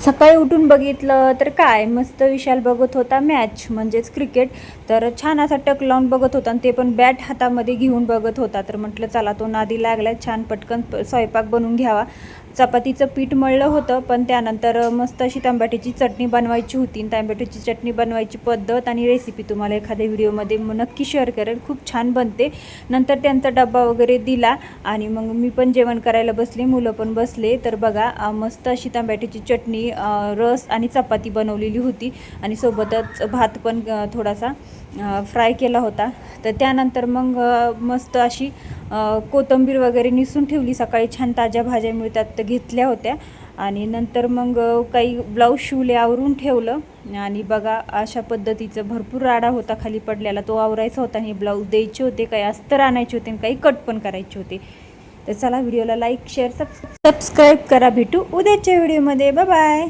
सकाळी उठून बघितलं तर काय मस्त विशाल बघत होता मॅच म्हणजेच क्रिकेट. तर छान असा टक लावून बघत होता आणि ते पण बॅट हातामध्ये घेऊन बघत होता. तर म्हटलं चला तो नादी लागला, छान पटकन स्वयंपाक बनवून घ्यावा. चपातीचं पीठ मळलं होतं, पण त्यानंतर मस्त अशी तांबट्याची चटणी बनवायची होती. तांबट्याची चटणी बनवायची पद्धत आणि रेसिपी तुम्हाला एखाद्या व्हिडिओमध्ये नक्की शेअर करेल, खूप छान बनते. नंतर त्यांचा डब्बा वगैरे दिला आणि मग मी पण जेवण करायला बसले, मुलं पण बसले. तर बघा मस्त अशी तांबट्याची चटणी, रस आणि चपाती बनवलेली होती आणि सोबतच भात पण थोडासा फ्राय केला होता. तर त्यानंतर मग मस्त अशी कोथिंबीर वगैरे निसून ठेवली. सकाळी छान ताज्या भाज्या मिळतात तर घेतल्या होत्या. आणि नंतर मग काही ब्लाऊज शिवले, आवरून ठेवलं. आणि बघा अशा पद्धतीचं भरपूर राडा होता खाली पडलेला, तो आवरायचा होता. आणि ब्लाऊज द्यायचे होते, काही अस्तर आणायचे होते आणि काही कट पण करायचे होते. तर चला व्हिडिओला लाईक शेअर सबस्क्राईब करा. भेटू उद्याच्या व्हिडिओमध्ये. Bye bye.